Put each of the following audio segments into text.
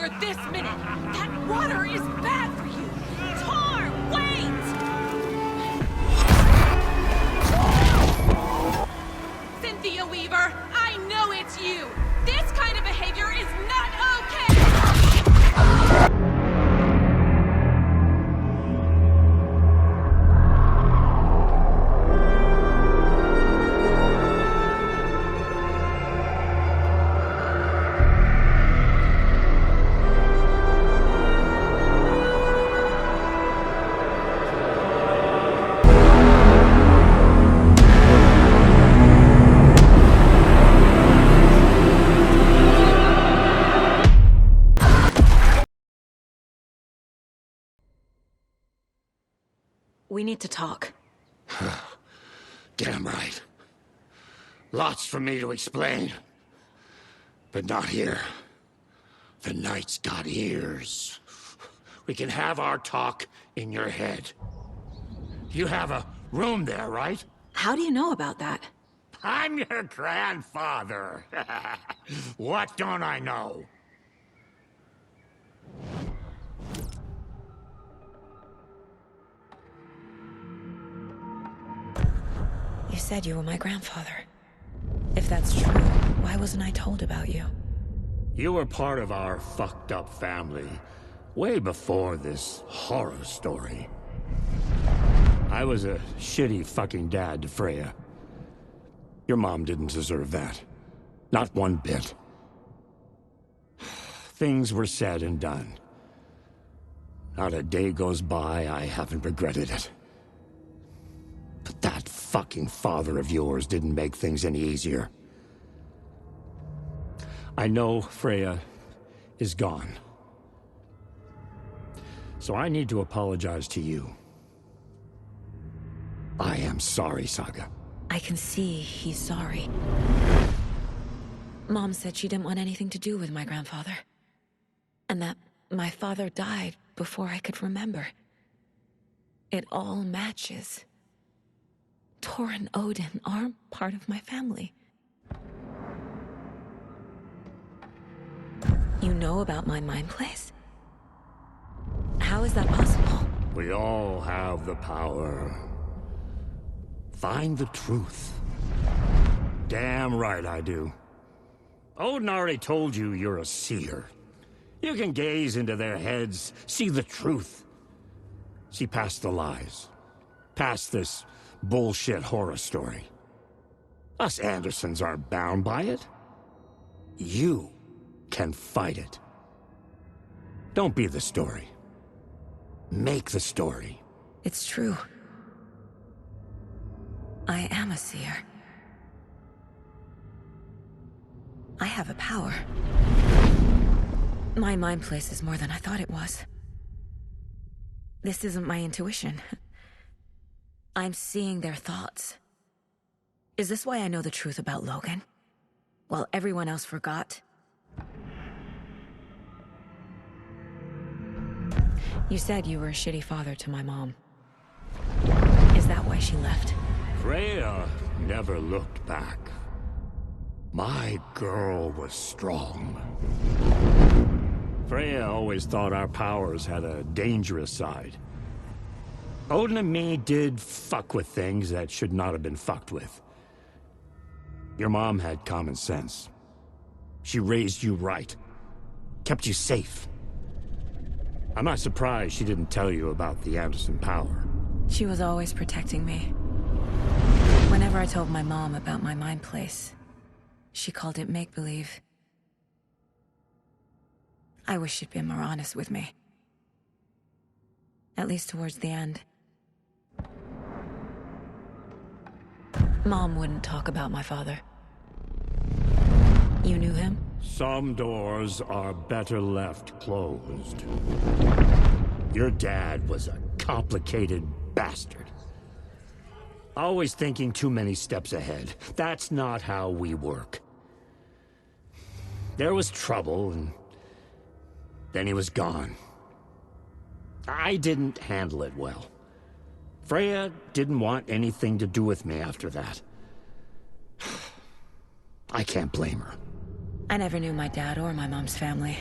here this minute. That water is bad for you. Tar, wait! Cynthia Weaver, I know it's you. This kind of behavior is not okay! We need to talk. Damn right. Lots for me to explain. But not here. The night's got ears. We can have our talk in your head. You have a room there, right? How do you know about that? I'm your grandfather. What don't I know? You said you were my grandfather. If that's true, why wasn't I told about you? You were part of our fucked up family, way before this horror story. I was a shitty fucking dad to Freya. Your mom didn't deserve that. Not one bit. Things were said and done. Not a day goes by I haven't regretted it. But that fucking father of yours didn't make things any easier. I know Freya is gone. So I need to apologize to you. I am sorry, Saga. I can see he's sorry. Mom said she didn't want anything to do with my grandfather. And that my father died before I could remember. It all matches. Tor and Odin are part of my family. You know about my Mindplace? How is that possible? We all have the power. Find the truth. Damn right I do. Odin already told you you're a seer. You can gaze into their heads, see the truth. See past the lies. Past this bullshit horror story. Us Andersons aren't bound by it. You can fight it. Don't be the story. Make the story. It's true. I am a seer. I have a power. My Mindplace is more than I thought it was. This isn't my intuition. I'm seeing their thoughts. Is this why I know the truth about Logan? While everyone else forgot? You said you were a shitty father to my mom. Is that why she left? Freya never looked back. My girl was strong. Freya always thought our powers had a dangerous side. Odin and me did fuck with things that should not have been fucked with. Your mom had common sense. She raised you right. Kept you safe. I'm not surprised she didn't tell you about the Anderson power. She was always protecting me. Whenever I told my mom about my Mindplace, she called it make-believe. I wish she'd been more honest with me. At least towards the end. Mom wouldn't talk about my father. You knew him? Some doors are better left closed. Your dad was a complicated bastard. Always thinking too many steps ahead. That's not how we work. There was trouble, and then he was gone. I didn't handle it well. Freya didn't want anything to do with me after that. I can't blame her. I never knew my dad or my mom's family.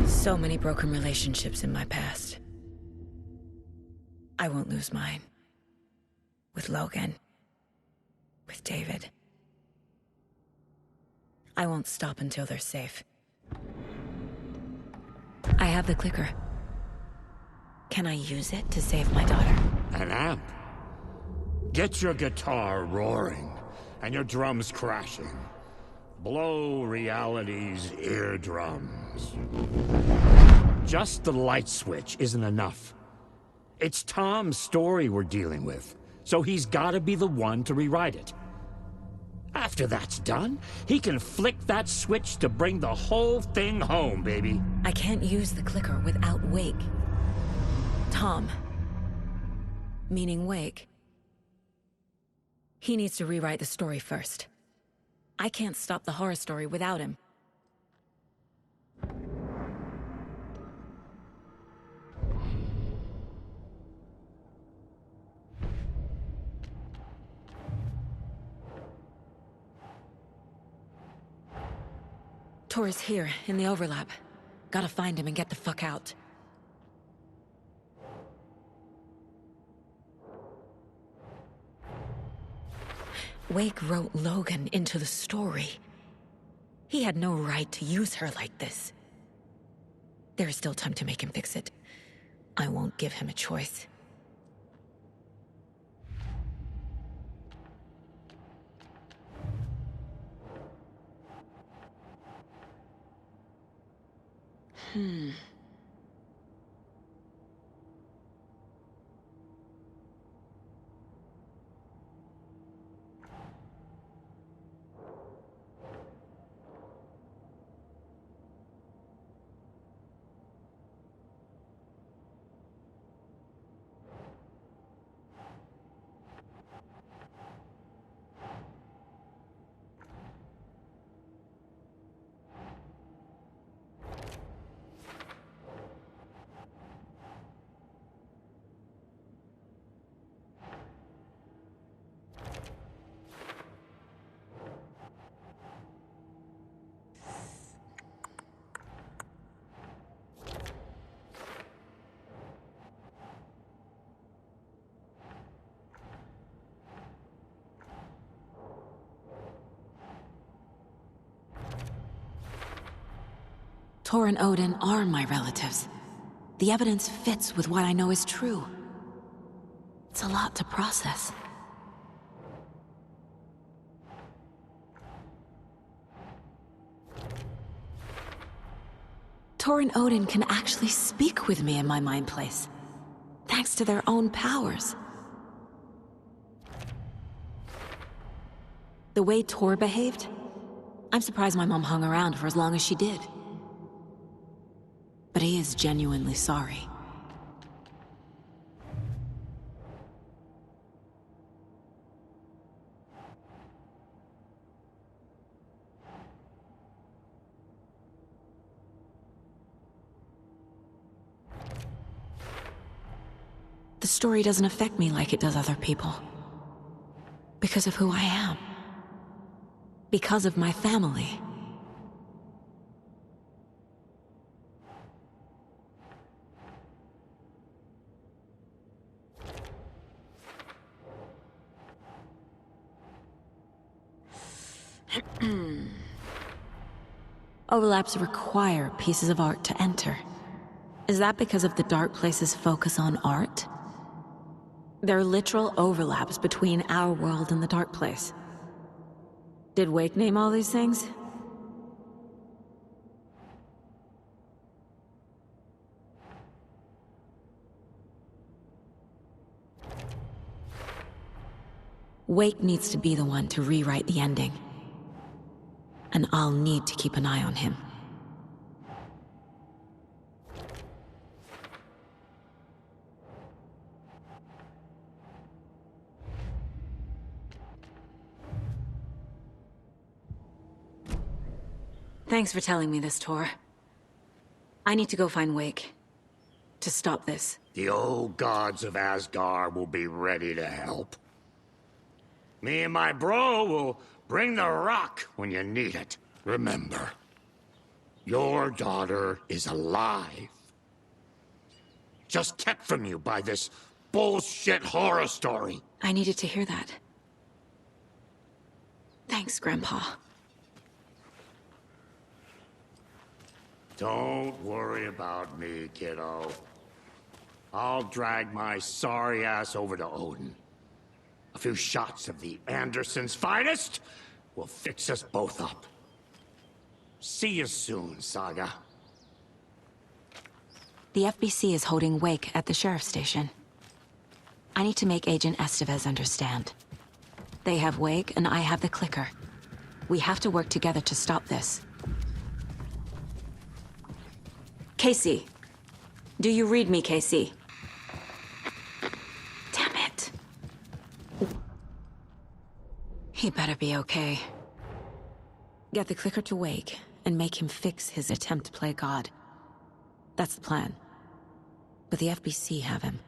So many broken relationships in my past. I won't lose mine. With Logan. With David. I won't stop until they're safe. I have the clicker. Can I use it to save my daughter? An amp? Get your guitar roaring, and your drums crashing. Blow reality's eardrums. Just the light switch isn't enough. It's Tom's story we're dealing with, so he's gotta be the one to rewrite it. After that's done, he can flick that switch to bring the whole thing home, baby. I can't use the clicker without Wake. Tom. Meaning Wake. He needs to rewrite the story first. I can't stop the horror story without him. Tor is here, in the overlap. Gotta find him and get the fuck out. Wake wrote Logan into the story. He had no right to use her like this. There is still time to make him fix it. I won't give him a choice. Tor and Odin are my relatives. The evidence fits with what I know is true. It's a lot to process. Tor and Odin can actually speak with me in my Mindplace, thanks to their own powers. The way Tor behaved, I'm surprised my mom hung around for as long as she did. But he is genuinely sorry. The story doesn't affect me like it does other people. Because of who I am. Because of my family. Overlaps require pieces of art to enter. Is that because of the Dark Place's focus on art? There are literal overlaps between our world and the Dark Place. Did Wake name all these things? Wake needs to be the one to rewrite the ending. And I'll need to keep an eye on him. Thanks for telling me this, Tor. I need to go find Wake. To stop this. The old gods of Asgard will be ready to help. Me and my bro will bring the rock when you need it. Remember. Your daughter is alive. Just kept from you by this bullshit horror story. I needed to hear that. Thanks, Grandpa. Don't worry about me, kiddo. I'll drag my sorry ass over to Odin. A few shots of the Anderson's finest will fix us both up. See you soon, Saga. The FBC is holding wake at the sheriff's station. I need to make Agent Estevez understand. They have wake and I have the clicker. We have to work together to stop this. Casey. Do you read me, Casey? Damn it. He better be okay. Get the clicker to wake and make him fix his attempt to play God. That's the plan. But the FBC have him.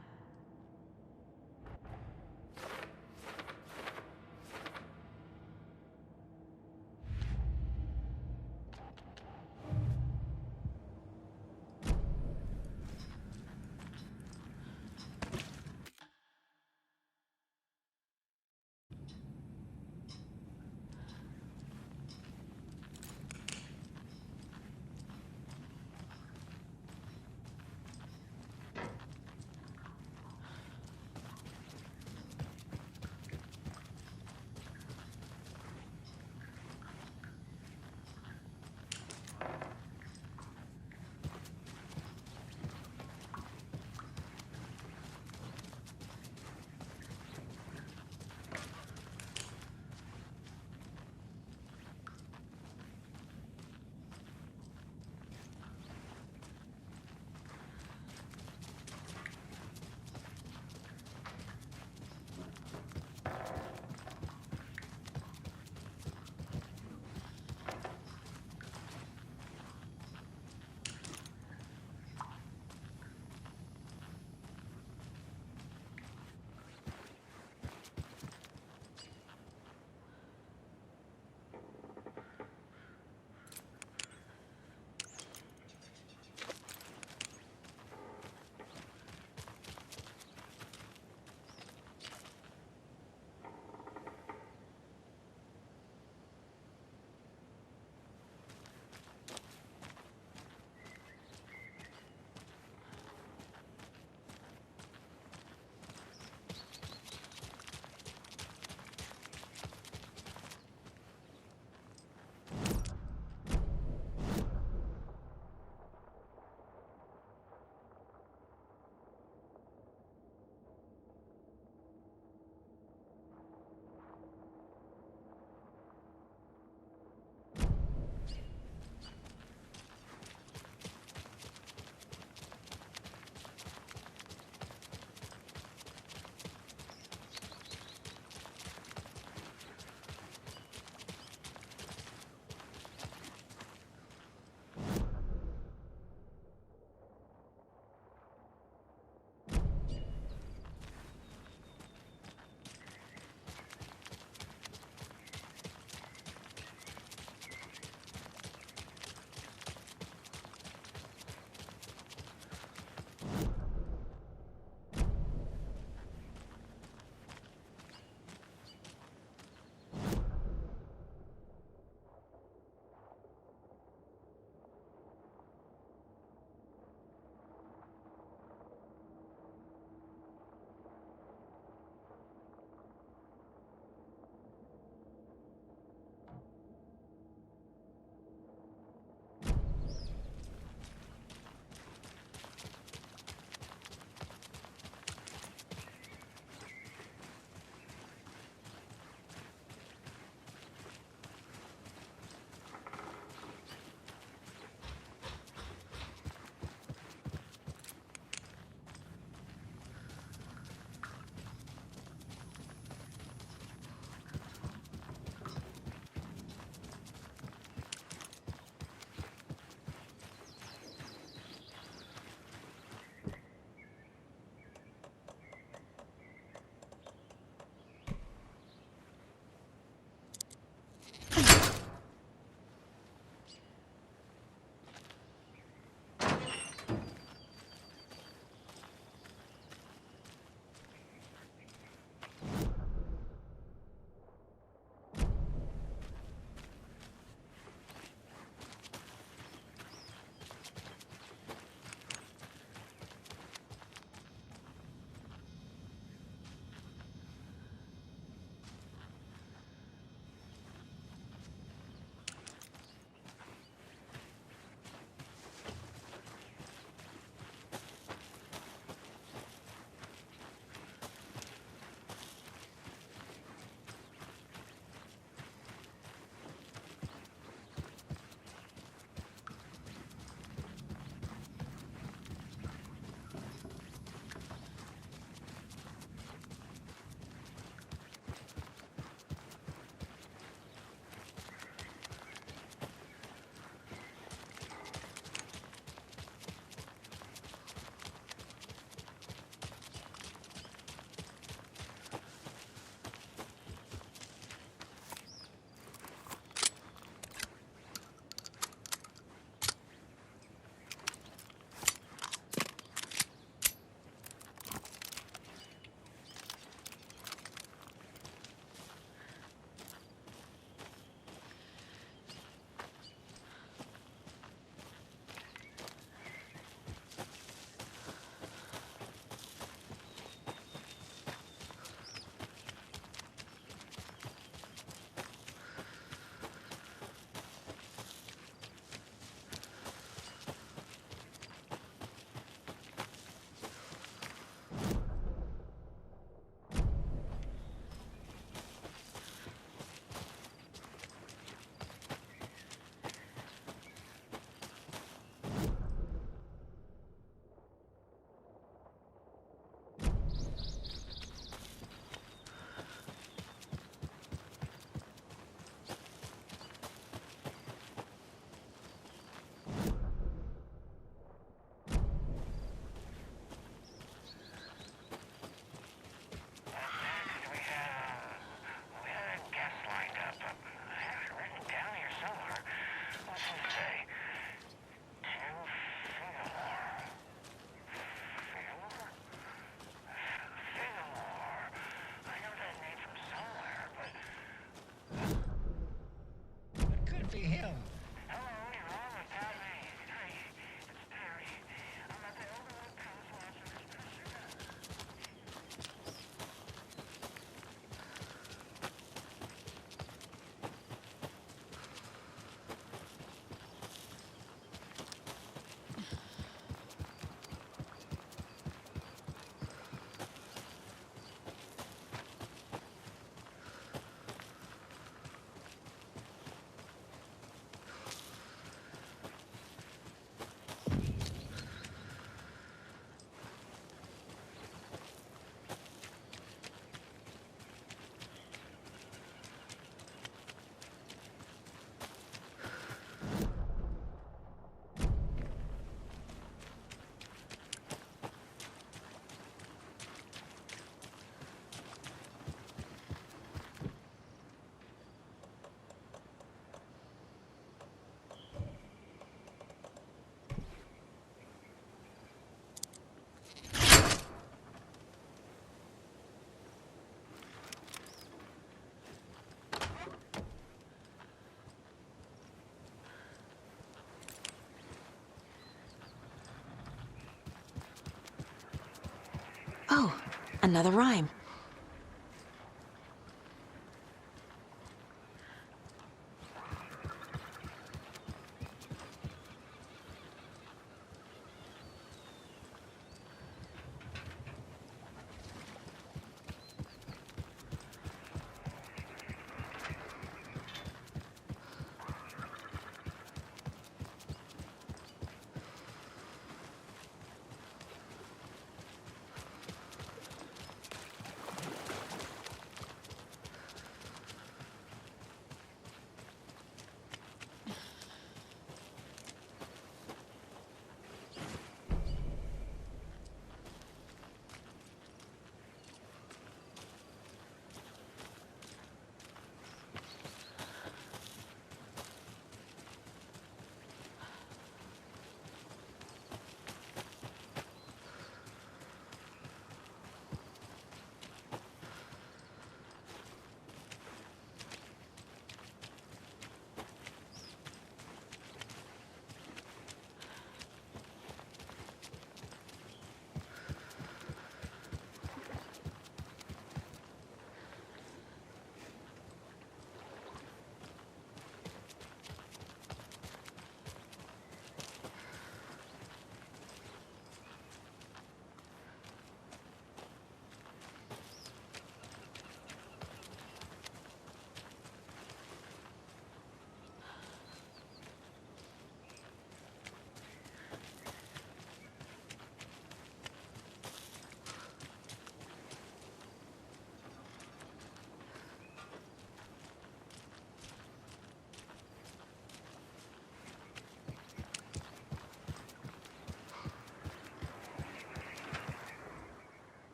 Another rhyme.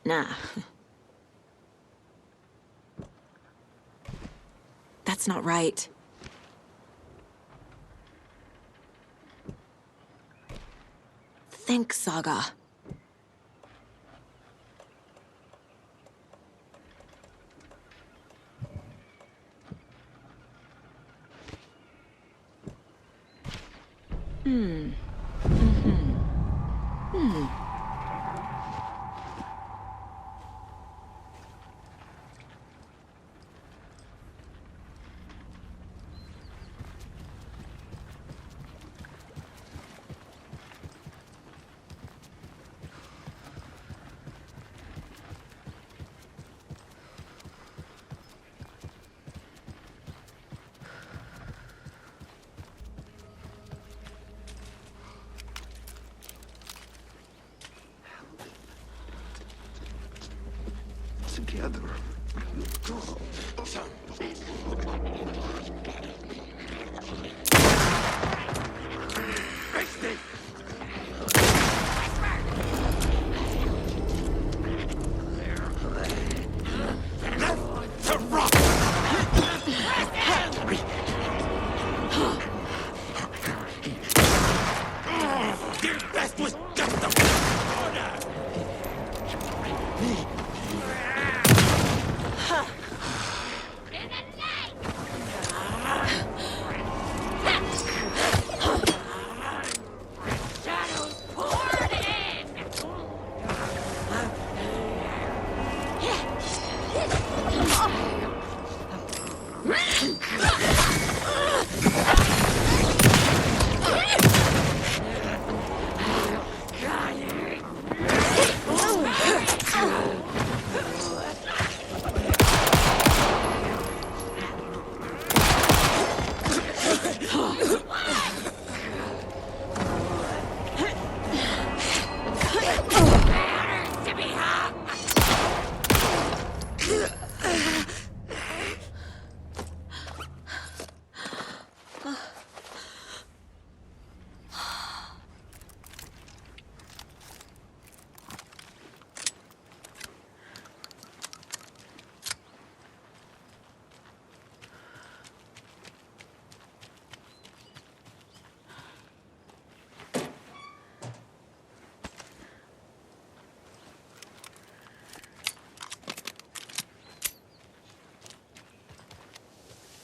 Nah. That's not right. Think, Saga. Together.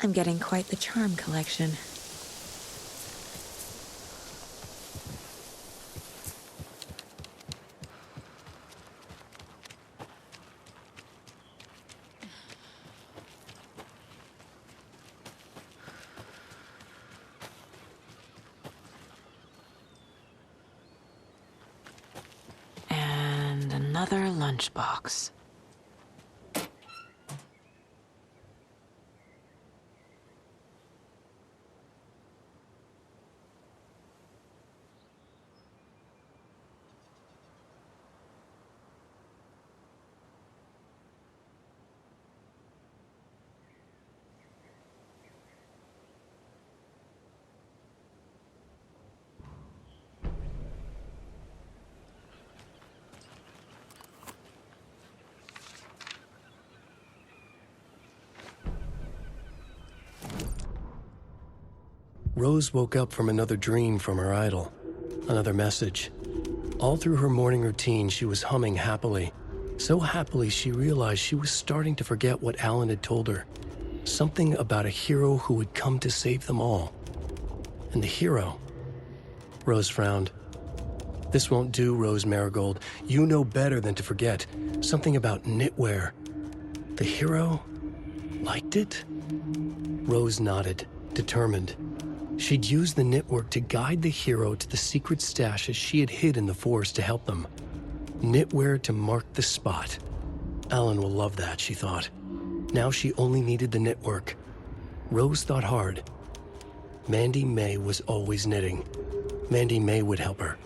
I'm getting quite the charm collection. And another lunchbox. Rose woke up from another dream from her idol, another message. All through her morning routine, she was humming happily. So happily, she realized she was starting to forget what Alan had told her. Something about a hero who would come to save them all. And the hero... Rose frowned. This won't do, Rose Marigold. You know better than to forget. Something about knitwear. The hero liked it? Rose nodded, determined. She'd use the knitwork to guide the hero to the secret stashes she had hid in the forest to help them. Knitwear to mark the spot. Alan will love that, she thought. Now she only needed the knitwork. Rose thought hard. Mandy May was always knitting. Mandy May would help her.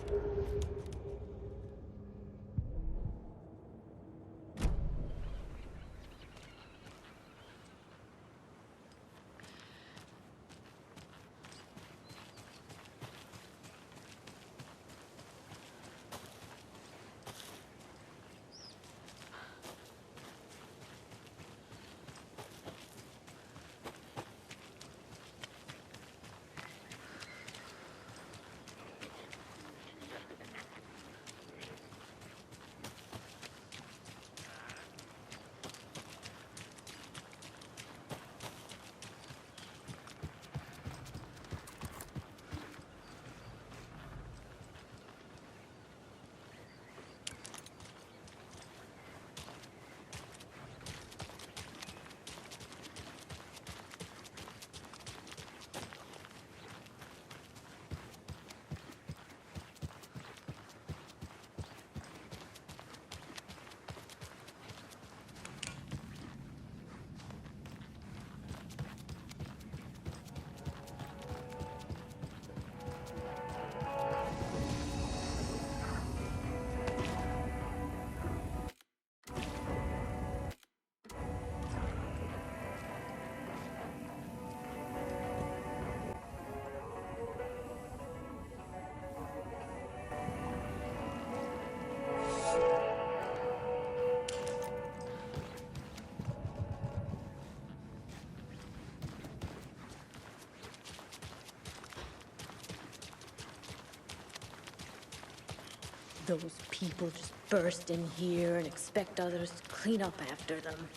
Those people just burst in here and expect others to clean up after them.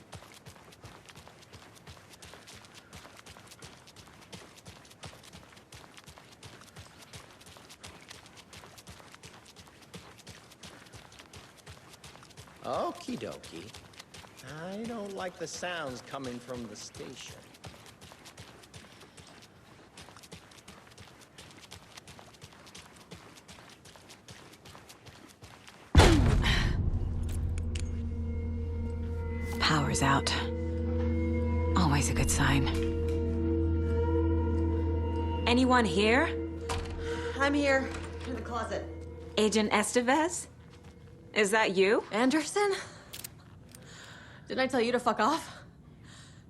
Okie dokie. I don't like the sounds coming from the station. Power's out. Always a good sign. Anyone here? I'm here, in the closet. Agent Estevez? Is that you? Anderson? Didn't I tell you to fuck off?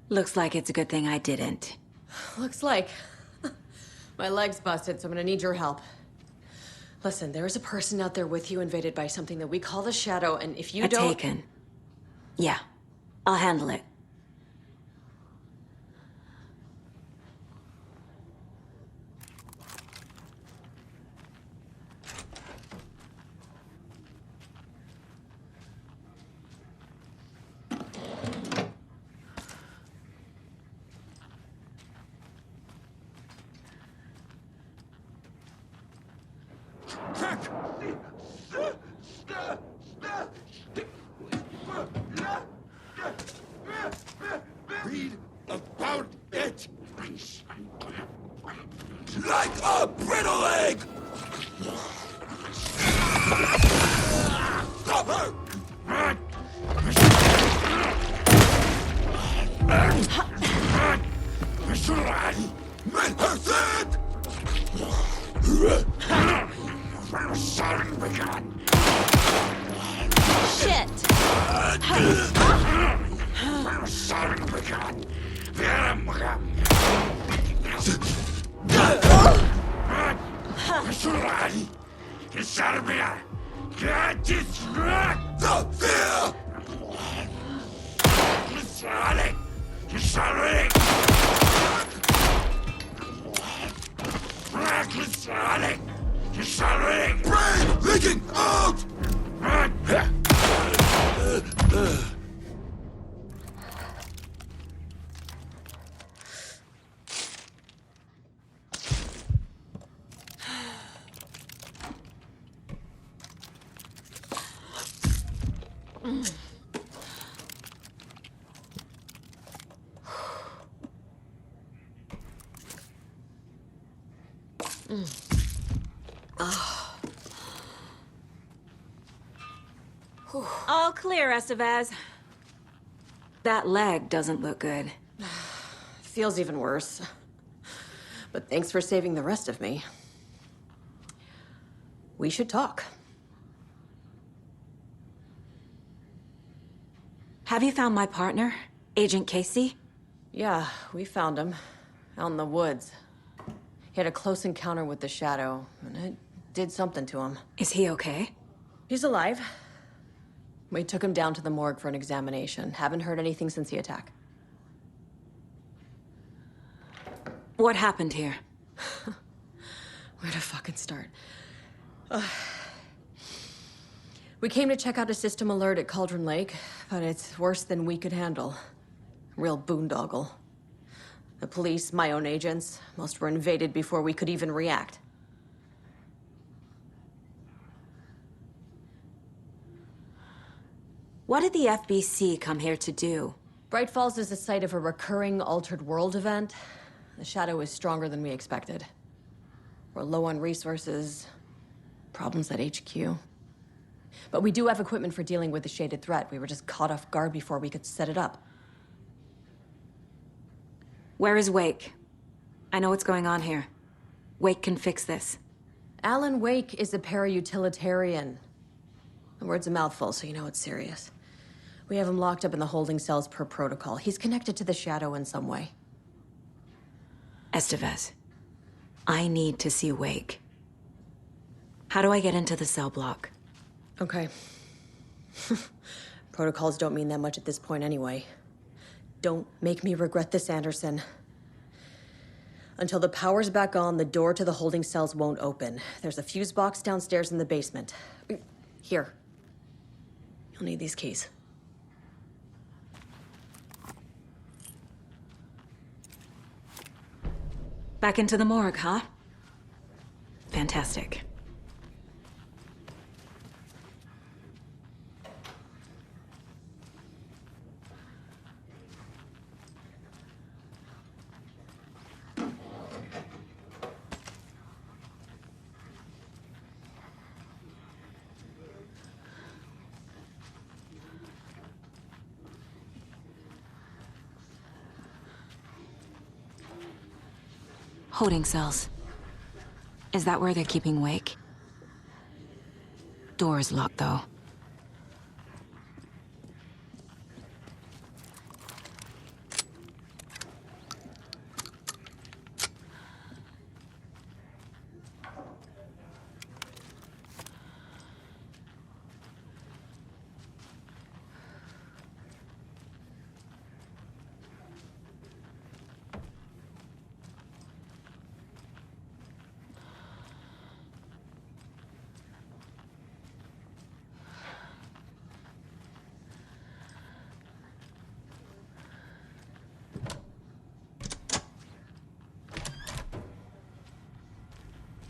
Looks like it's a good thing I didn't. Looks like. My leg's busted, so I'm gonna need your help. Listen, there is a person out there with you invaded by something that we call the Shadow, and if you don't... Taken. Yeah, I'll handle it. Brain leaking out! All clear, Estevez. That leg doesn't look good. Feels even worse. But thanks for saving the rest of me. We should talk. Have you found my partner, Agent Casey? Yeah, we found him. Out in the woods. He had a close encounter with the Shadow, and it did something to him. Is he okay? He's alive. We took him down to the morgue for an examination. Haven't heard anything since the attack. What happened here? Where to fucking start? We came to check out a system alert at Cauldron Lake, but it's worse than we could handle. Real boondoggle. The police, my own agents, most were invaded before we could even react. What did the FBC come here to do? Bright Falls is the site of a recurring Altered World event. The Shadow is stronger than we expected. We're low on resources, problems at HQ. But we do have equipment for dealing with the shaded threat. We were just caught off guard before we could set it up. Where is Wake? I know what's going on here. Wake can fix this. Alan Wake is a para-utilitarian. The word's a mouthful, so you know it's serious. We have him locked up in the holding cells per protocol. He's connected to the Shadow in some way. Estevez, I need to see Wake. How do I get into the cell block? Okay. Protocols don't mean that much at this point anyway. Don't make me regret this, Anderson. Until the power's back on, the door to the holding cells won't open. There's a fuse box downstairs in the basement. Here. You'll need these keys. Back into the morgue, huh? Fantastic. Holding cells. Is that where they're keeping Wake? Door's locked, though.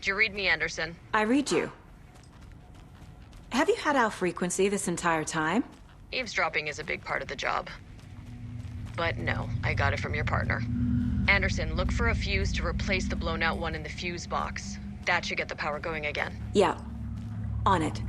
Did you read me, Anderson? I read you. Have you had our frequency this entire time? Eavesdropping is a big part of the job. But no, I got it from your partner. Anderson, look for a fuse to replace the blown out one in the fuse box. That should get the power going again. Yeah. On it.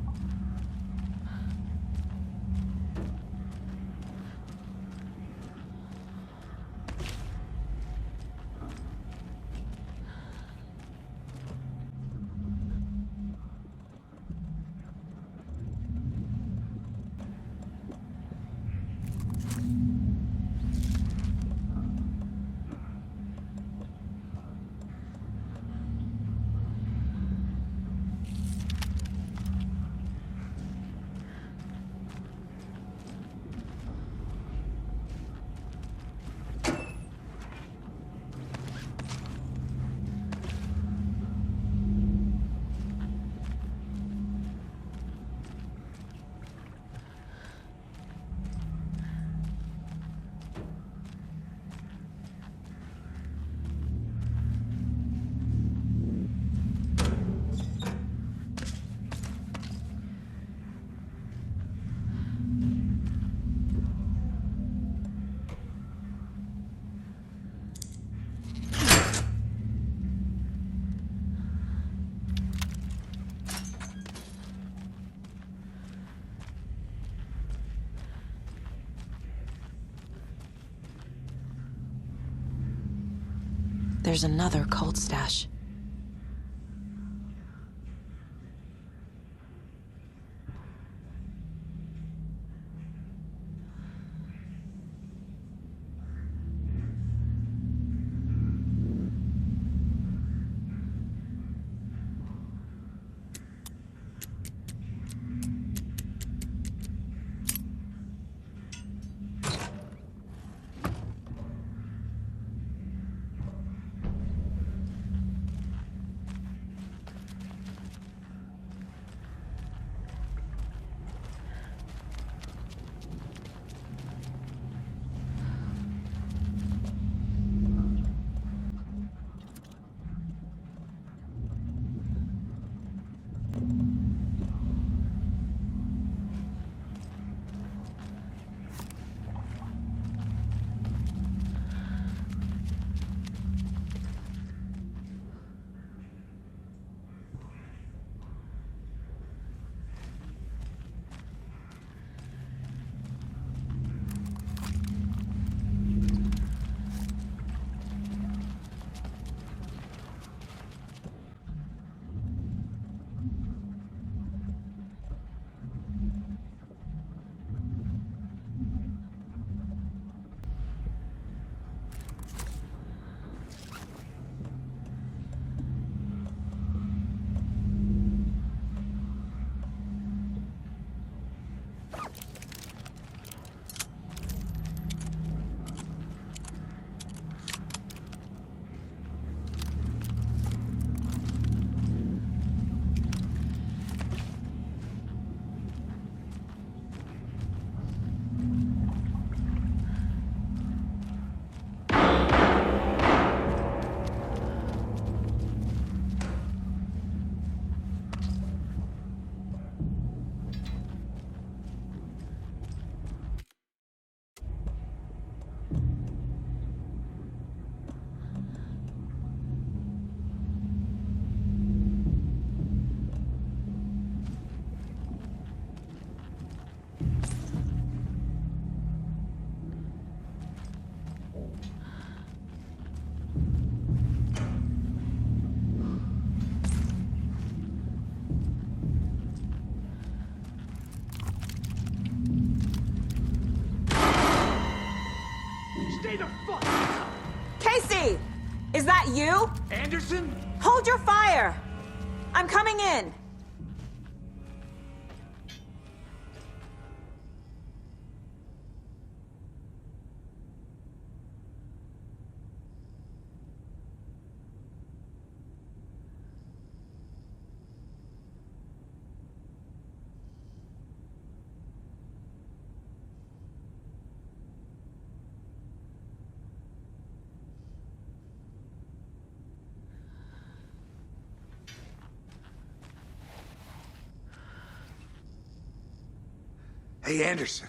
There's another cult stash. Stay the fuck out! Casey! Is that you? Anderson? Hold your fire! I'm coming in! Hey, Anderson.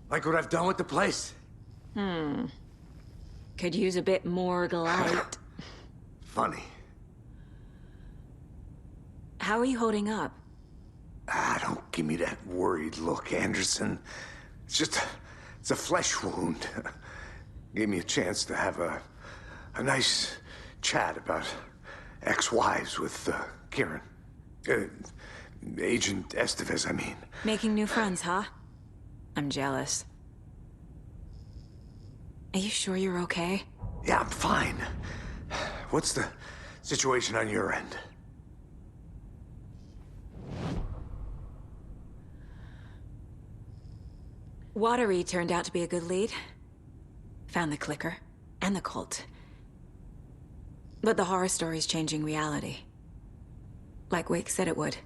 Like what I've done with the place? Could use a bit more light. Funny. How are you holding up? Don't give me that worried look, Anderson. It's a flesh wound. Gave me a chance to have a nice chat about ex-wives with Kieran. Agent Estevez, I mean. Making new friends, huh? I'm jealous. Are you sure you're okay? Yeah, I'm fine. What's the situation on your end? Watery turned out to be a good lead. Found the clicker and the cult. But the horror story's changing reality. Like Wake said it would.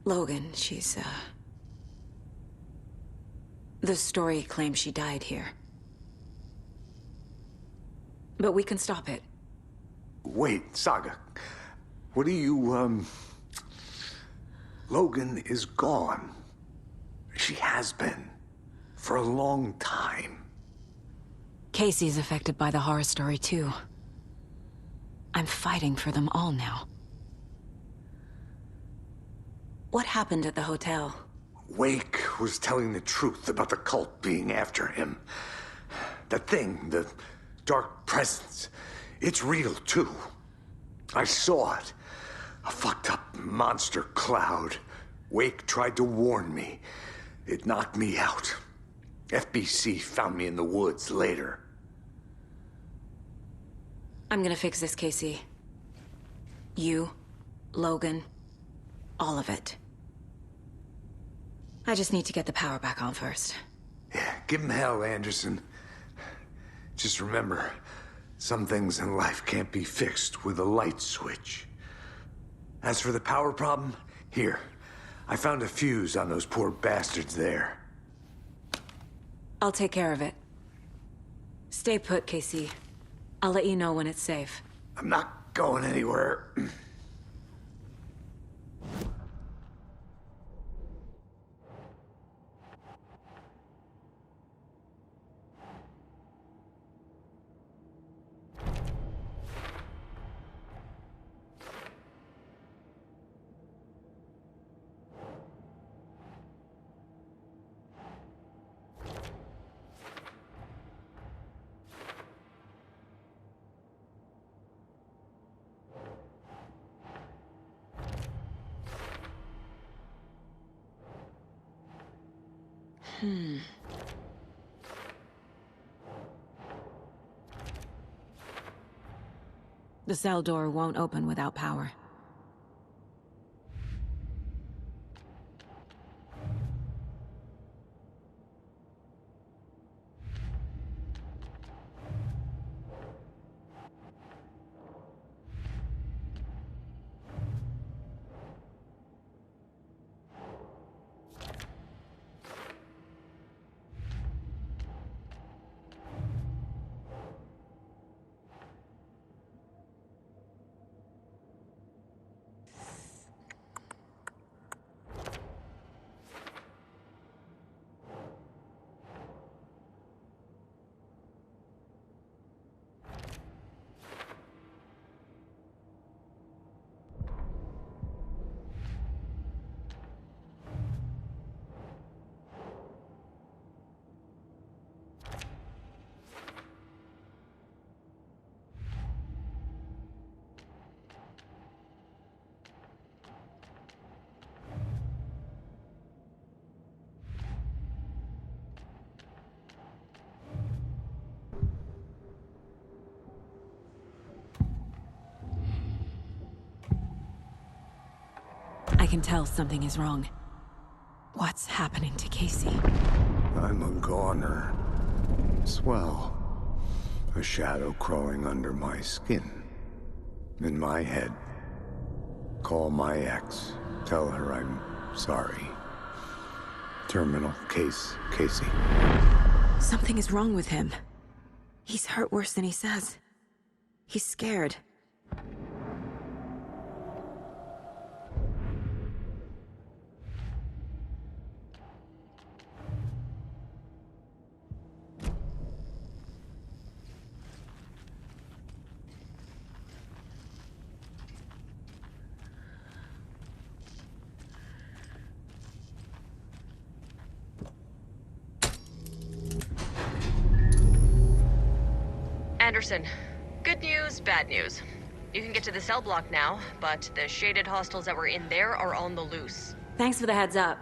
Logan, she's, the story claims she died here. But we can stop it. Wait, Saga. What do you, Logan is gone. She has been. For a long time. Casey's affected by the horror story, too. I'm fighting for them all now. What happened at the hotel? Wake was telling the truth about the cult being after him. That thing, the dark presence, It's real, too. I saw it. A fucked up monster cloud. Wake tried to warn me. It knocked me out. FBC found me in the woods later. I'm gonna fix this, Casey. You, Logan, all of it. I just need to get the power back on first. Yeah, give him hell, Anderson. Just remember, some things in life can't be fixed with a light switch. As for the power problem, here. I found a fuse on those poor bastards there. I'll take care of it. Stay put, Casey. I'll let you know when it's safe. I'm not going anywhere. The cell door won't open without power. I can tell something is wrong. What's happening to Casey? I'm a goner. Swell. A shadow crawling under my skin. In my head. Call my ex. Tell her I'm sorry. Terminal case, Casey. Something is wrong with him. He's hurt worse than he says. He's scared. Anderson, good news, bad news. You can get to the cell block now, but the shaded hostiles that were in there are on the loose. Thanks for the heads up.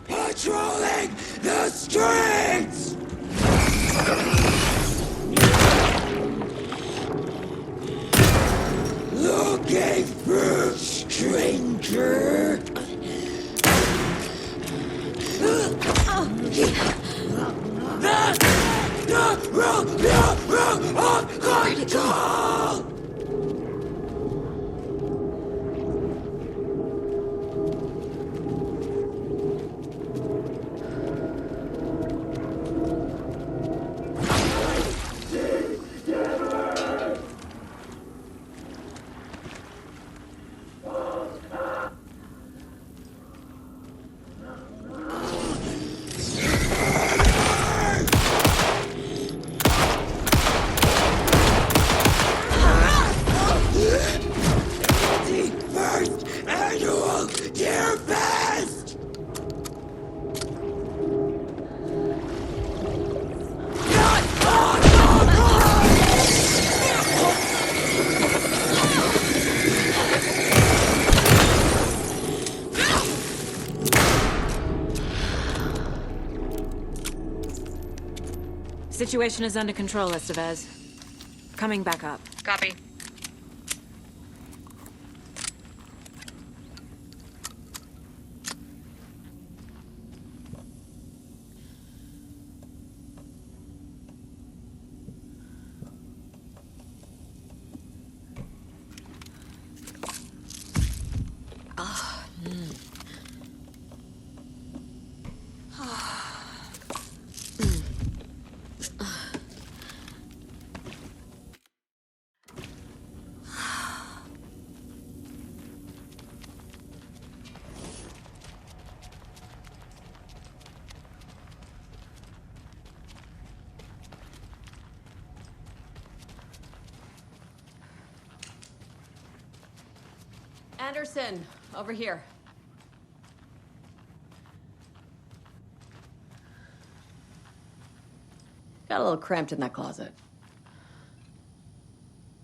Patrolling the streets! stranger. Where'd it go? Situation is under control, Estevez. Coming back up. Copy. Anderson, over here. Got a little cramped in that closet.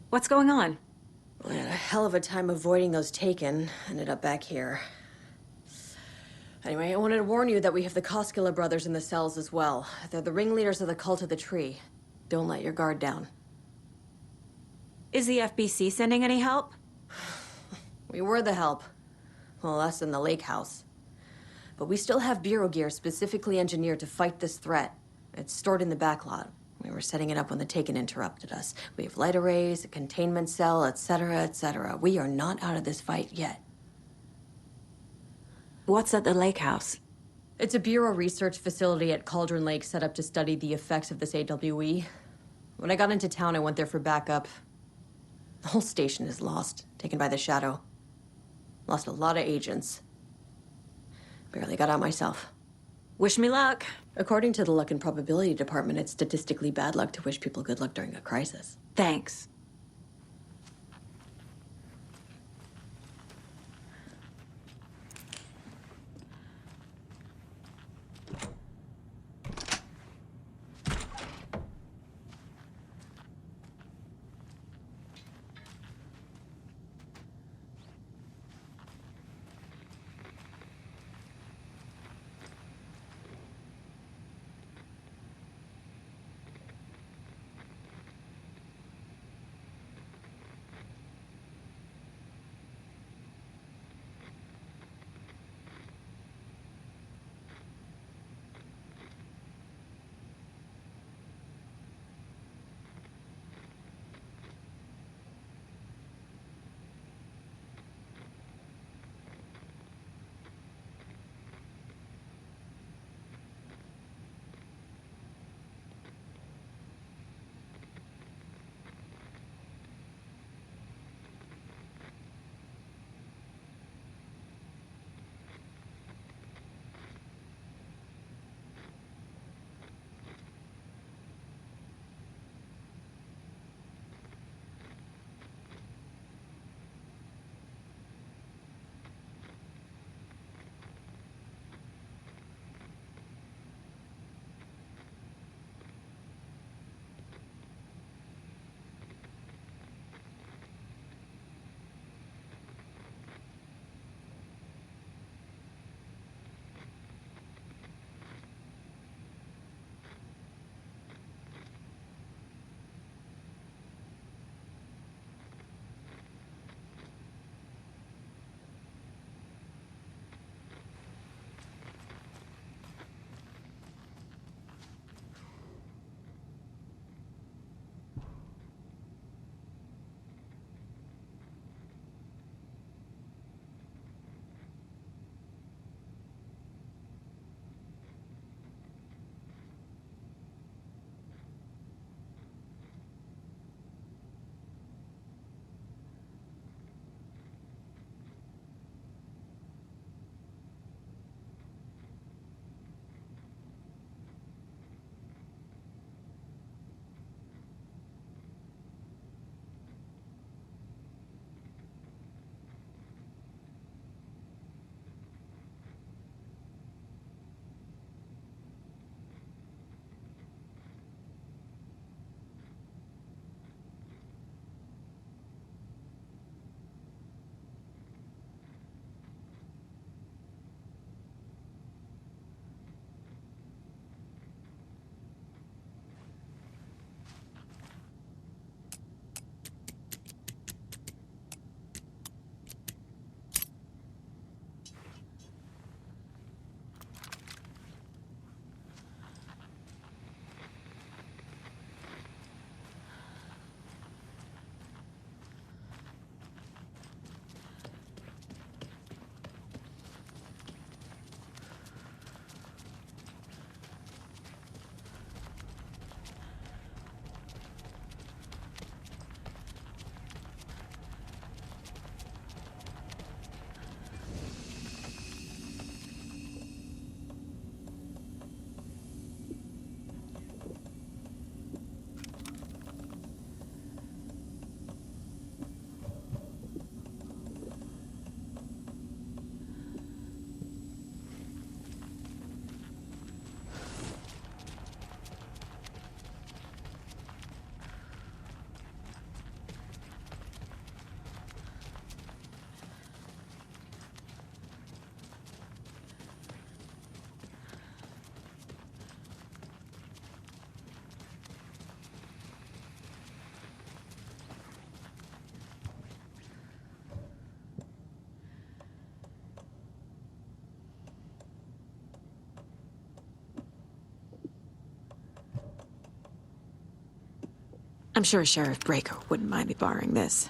What's going on? We had a hell of a time avoiding those taken. Ended up back here. Anyway, I wanted to warn you that we have the Koskela brothers in the cells as well. They're the ringleaders of the Cult of the Tree. Don't let your guard down. Is the FBC sending any help? We were the help. Well, us in the lake house. But we still have Bureau gear specifically engineered to fight this threat. It's stored in the backlot. We were setting it up when the Taken interrupted us. We have light arrays, a containment cell, etc., etc. We are not out of this fight yet. What's at the lake house? It's a Bureau research facility at Cauldron Lake set up to study the effects of this AWE. When I got into town, I went there for backup. The whole station is lost, taken by the Shadow. Lost a lot of agents. Barely got out myself. Wish me luck. According to the Luck and Probability Department, it's statistically bad luck to wish people good luck during a crisis. Thanks. I'm sure Sheriff Breaker wouldn't mind me borrowing this.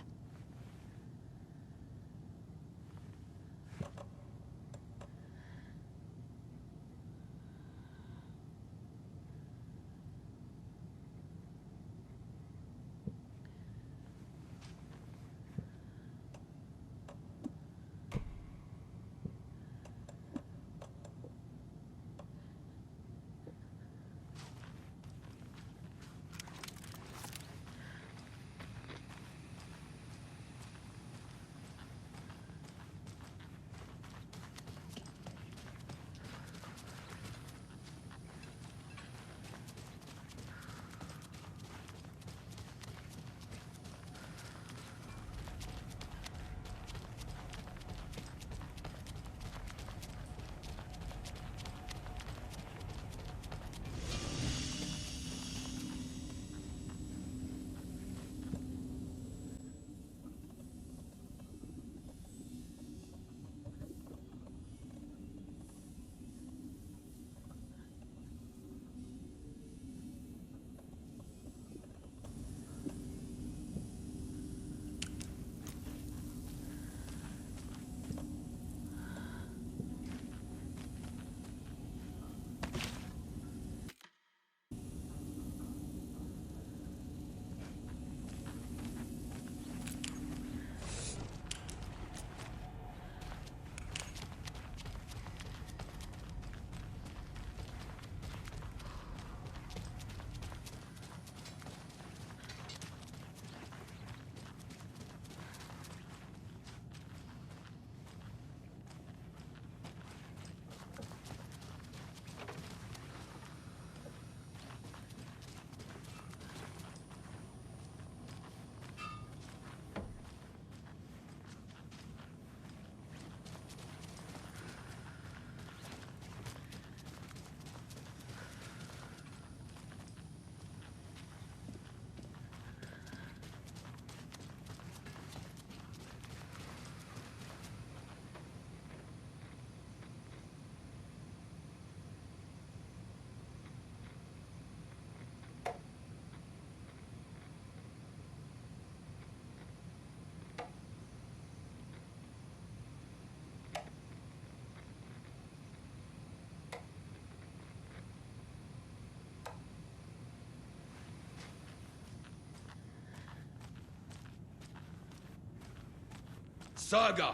Saga!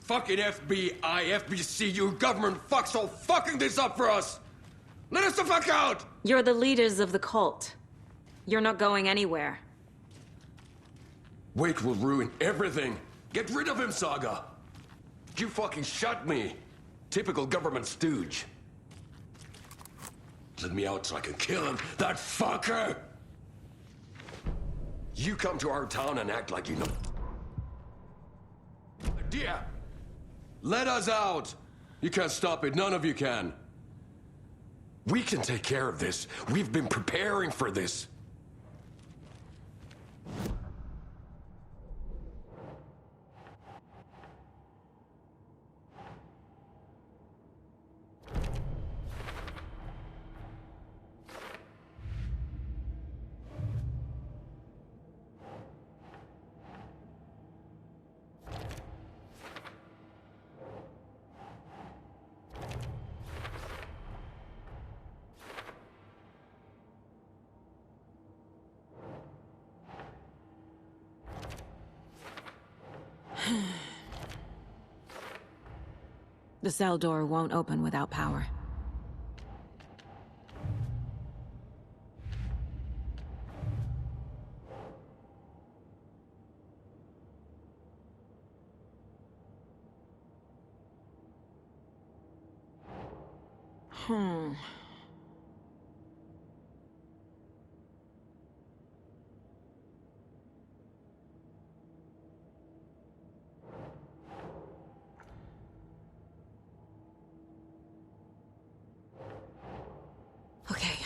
Fucking FBI, FBC, you government fucks all fucking this up for us! Let us the fuck out! You're the leaders of the cult. You're not going anywhere. Wake will ruin everything. Get rid of him, Saga! You fucking shot me! Typical government stooge. Let me out so I can kill him, that fucker! You come to our town and act like you know... Dear! Let us out! You can't stop it, none of you can. We can take care of this. We've been preparing for this. The cell door won't open without power.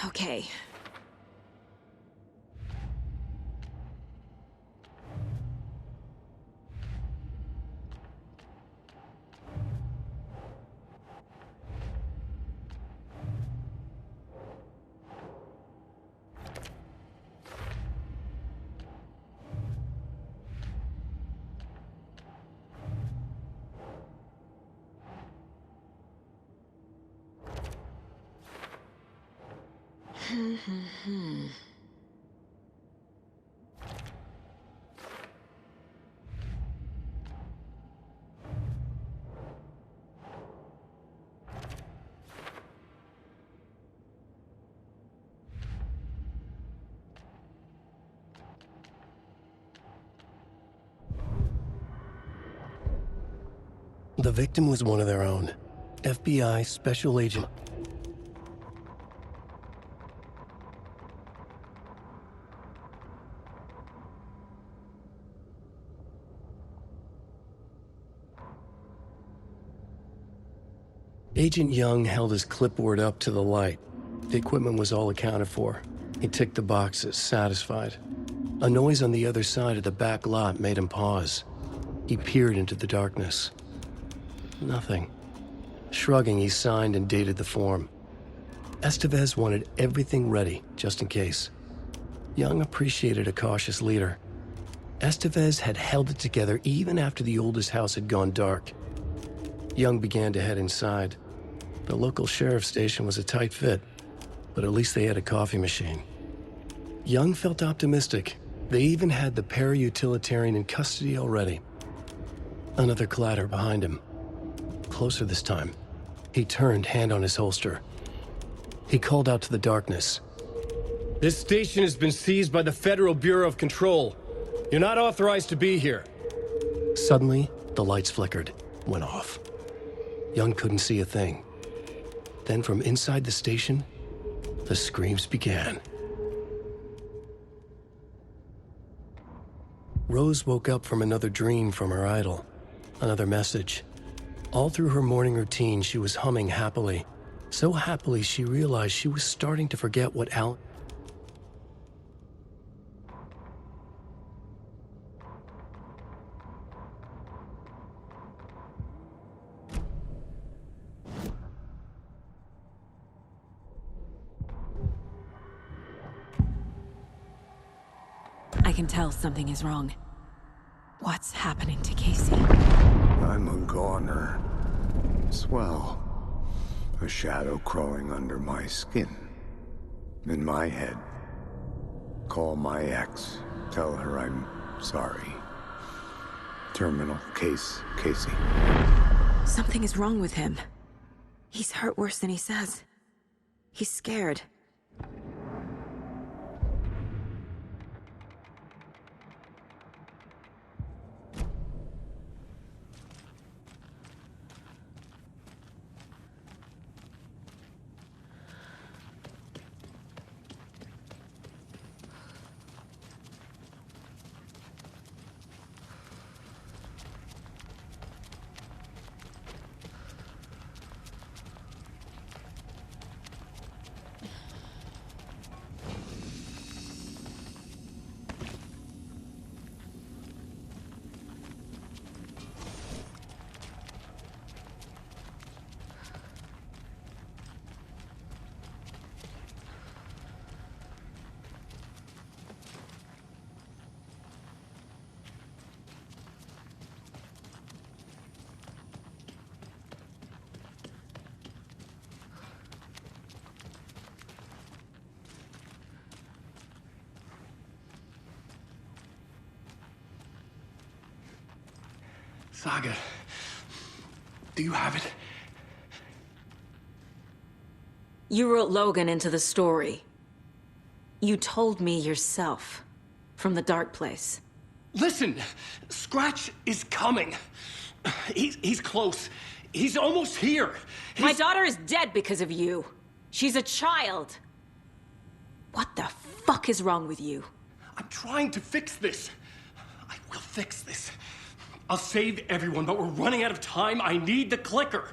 Okay. The victim was one of their own. FBI Special Agent. Agent Young held his clipboard up to the light. The equipment was all accounted for. He ticked the boxes, satisfied. A noise on the other side of the back lot made him pause. He peered into the darkness. Nothing. Shrugging, he signed and dated the form. Estevez wanted everything ready, just in case. Young appreciated a cautious leader. Estevez had held it together even after the oldest house had gone dark. Young began to head inside. The local sheriff's station was a tight fit, but at least they had a coffee machine. Young felt optimistic. They even had the para-utilitarian in custody already. Another clatter behind him. Closer this time. He turned, hand on his holster. He called out to the darkness. This station has been seized by the Federal Bureau of Control. You're not authorized to be here. Suddenly, the lights flickered, went off. Young couldn't see a thing. Then from inside the station, the screams began. Rose woke up from another dream from her idol. Another message. All through her morning routine, she was humming happily. So happily, she realized she was starting to forget what Al... I can tell something is wrong. What's happening to Casey? I'm a goner. Swell. A shadow crawling under my skin. In my head. Call my ex. Tell her I'm sorry. Terminal case, Casey. Something is wrong with him. He's hurt worse than he says. He's scared. Saga, do you have it? You wrote Logan into the story. You told me yourself. From the dark place. Listen, Scratch is coming. He's close. He's almost here. My daughter is dead because of you. She's a child. What the fuck is wrong with you? I'm trying to fix this. I will fix this. I'll save everyone, but we're running out of time. I need the clicker.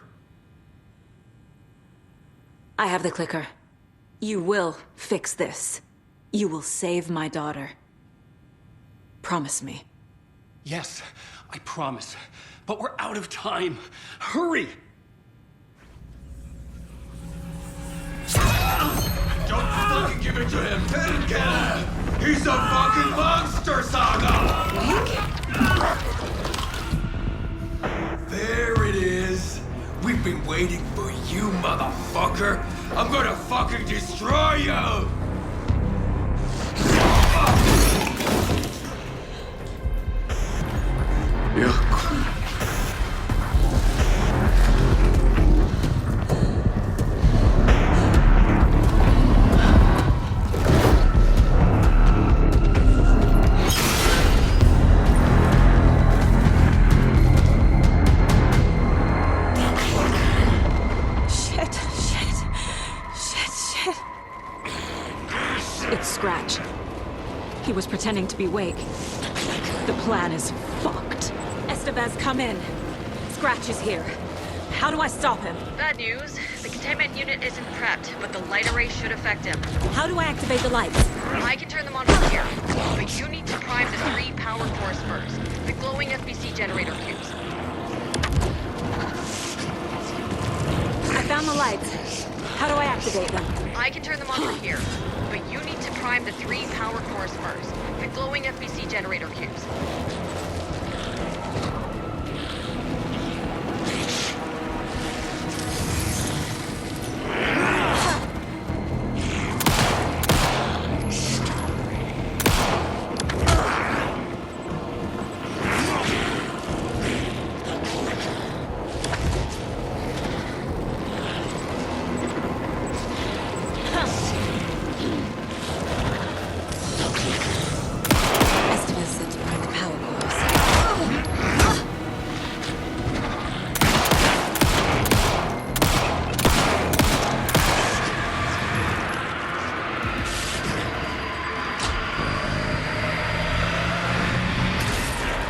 I have the clicker. You will fix this. You will save my daughter. Promise me. Yes, I promise. But we're out of time. Hurry! Don't fucking give it to him! Get him! He's a fucking monster, Saga! There it is! We We've been waiting for you, motherfucker! I'm gonna fucking destroy you! You're queen. It's Scratch. He was pretending to be awake. The plan is fucked. Estevez, come in. Scratch is here. How do I stop him? Bad news. The containment unit isn't prepped, but the light array should affect him. How do I activate the lights? I can turn them on from here, but you need to prime the 3 power cores first. The glowing FBC generator cubes. I found the lights. How do I activate them? I can turn them on from here, but you need to prime the 3 power cores first. The glowing FBC generator cubes.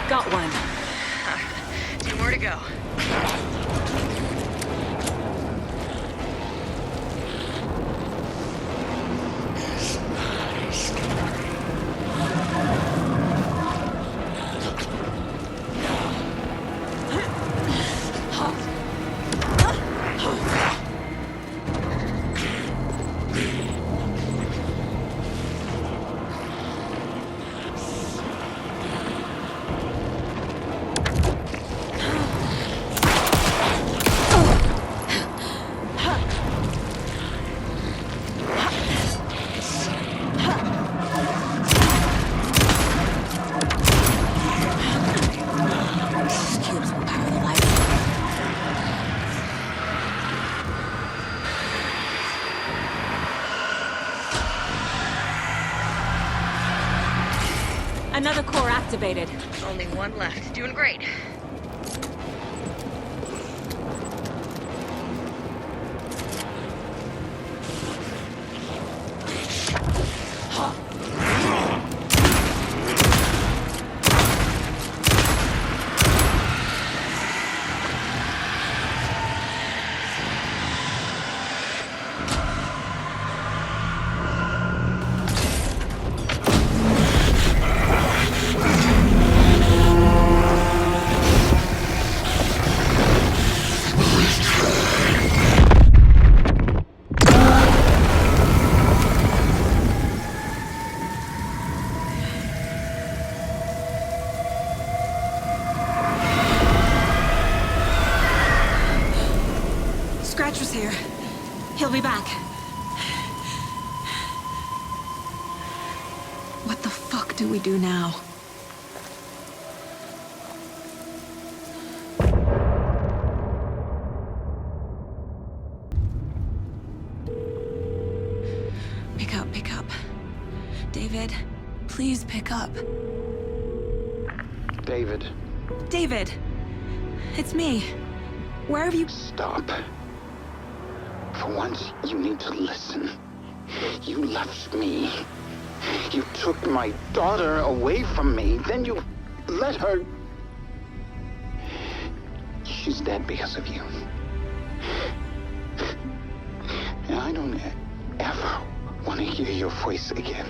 Got one. 2 more to go. Another core activated. Only 1 left. Doing great. Scratch was here. He'll be back. What the fuck do we do now? Pick up. David, please pick up. David. David! It's me. Where have you... Stop. For once, you need to listen. You left me. You took my daughter away from me. Then you let her... She's dead because of you. And I don't ever want to hear your voice again.